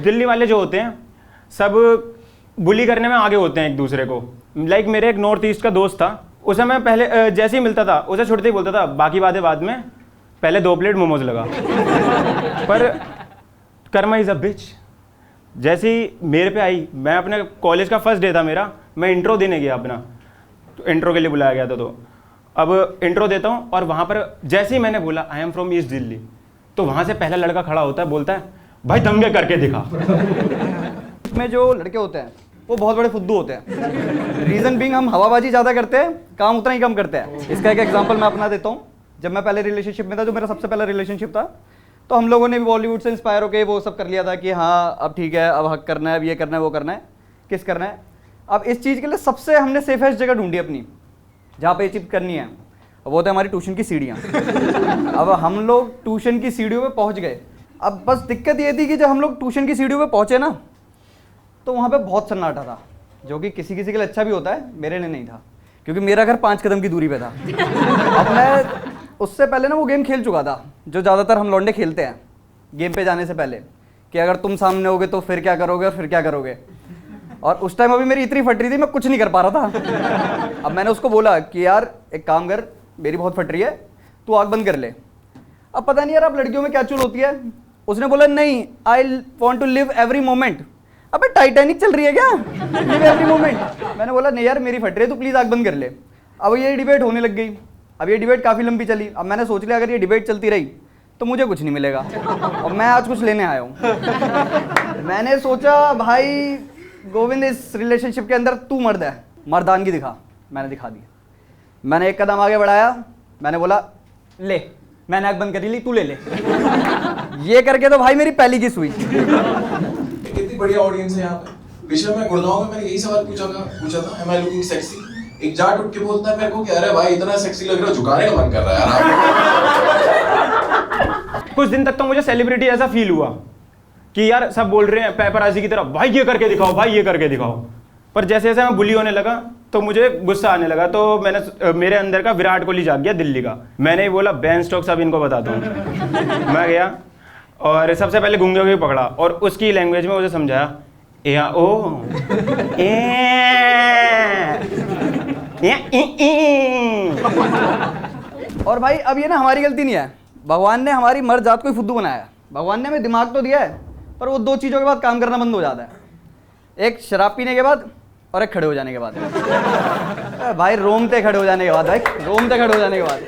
दिल्ली वाले जो होते हैं सब बुली करने में आगे होते हैं एक दूसरे को। लाइक मेरे एक नॉर्थ ईस्ट का दोस्त था, उसे मैं पहले जैसे ही मिलता था उसे छुड़ते ही बोलता था बाकी बातें बाद में, पहले 2 प्लेट मोमोज लगा। पर कर्मा इज़ अ बिच। जैसे ही मेरे पे आई, मैं अपने कॉलेज का फर्स्ट डे था मेरा, मैं इंट्रो देने गया अपना, तो इंट्रो के लिए बुलाया गया था। तो अब इंट्रो देता हूँ और वहाँ पर जैसे ही मैंने बोला I am from east Delhi, तो वहाँ से पहला लड़का खड़ा होता है, बोलता है भाई दंगे करके दिखा। में जो लड़के होते हैं वो बहुत बड़े फुद्दू होते हैं। रीज़न बीइंग हम हवाबाजी ज़्यादा करते हैं, काम उतना ही कम करते हैं। इसका एक एग्जांपल मैं अपना देता हूँ। जब मैं पहले रिलेशनशिप में था, जो मेरा सबसे पहला रिलेशनशिप था, तो हम लोगों ने भी बॉलीवुड से इंस्पायर होकर वो सब कर लिया था कि हाँ अब ठीक है, अब हक करना है, अब ये करना है, वो करना है, किस करना है। अब इस चीज़ के लिए सबसे हमने सेफेस्ट जगह ढूंढी अपनी, जहाँ पे ये चीज़ करनी है, वो तो हमारी ट्यूशन की सीढ़ियाँ। अब हम लोग ट्यूशन की सीढ़ियों पे पहुँच गए। अब बस दिक्कत ये थी कि जब हम लोग ट्यूशन की सीढ़ियों पे पहुँचे ना, तो वहाँ पे बहुत सन्नाटा था, जो कि किसी किसी के लिए अच्छा भी होता है, मेरे लिए नहीं था, क्योंकि मेरा घर 5 कदम की दूरी पे था। अब मैं उससे पहले ना वो गेम खेल चुका था जो ज़्यादातर हम लौंडे खेलते हैं गेम पे जाने से पहले, कि अगर तुम सामने होगे तो फिर क्या करोगे और फिर क्या करोगे। और उस टाइम अभी मेरी इतनी फट रही थी, मैं कुछ नहीं कर पा रहा था। अब मैंने उसको बोला कि यार एक काम कर, मेरी बहुत फट रही है, तू आग बंद कर ले। अब पता नहीं यार अब लड़कियों में क्या चूल होती है, उसने बोला नहीं, I want to live every moment. अबे टाइटैनिक चल रही है क्या, लिव एवरी मोमेंट। मैंने बोला नहीं यार मेरी फट रही है, तू प्लीज़ आग बंद कर ले। अब ये डिबेट होने लग गई। अब ये डिबेट काफ़ी लंबी चली। अब मैंने सोच लिया अगर ये डिबेट चलती रही तो मुझे कुछ नहीं मिलेगा, और मैं आज कुछ लेने आया हूँ। मैंने सोचा भाई गोविंद इस रिलेशनशिप के अंदर तू मर्द है, मर्दानगी दिखा। मैंने दिखा दी। मैंने एक कदम आगे बढ़ाया, मैंने बोला ले, मैंने आग बंद करी ली, तू ले ले। ये करके तो भाई मेरी पहली किस हुई। कितनी बढ़िया ऑडियंस है यहाँ पे। पिछले मैं गुड़गांव में मैंने यही सवाल पूछा था, एम आई लुकिंग सेक्सी। एक जाट उठ के बोलता है मेरे को कि अरे भाई इतना सेक्सी लग रहा है, झुकाने का मन कर रहा है यार। कुछ दिन तक तो मुझे सेलिब्रिटी ऐसा फील हुआ कि यार सब बोल रहे हैं पेपराजी की तरह, भाई ये करके दिखाओ, भाई ये करके दिखाओ। पर जैसे जैसे मैं बुली होने लगा तो मुझे गुस्सा आने लगा। तो मैंने मेरे अंदर का विराट कोहली जाग गया दिल्ली का। मैंने ही बोला बैन स्टॉक्स अब इनको बताता हूँ। मैं गया और सबसे पहले गूंगे को पकड़ा और उसकी लैंग्वेज में उसे समझाया, या ओ और भाई अब ये ना हमारी गलती नहीं है, भगवान ने हमारी मर्द जात को ही फुद्दू बनाया है। भगवान ने हमें दिमाग तो दिया है, पर वो 2 चीज़ों के बाद काम करना बंद हो जाता है, एक शराब पीने के बाद और एक खड़े हो जाने के बाद। भाई रोमते खड़े हो जाने के बाद, भाई रोमते खड़े हो जाने के बाद।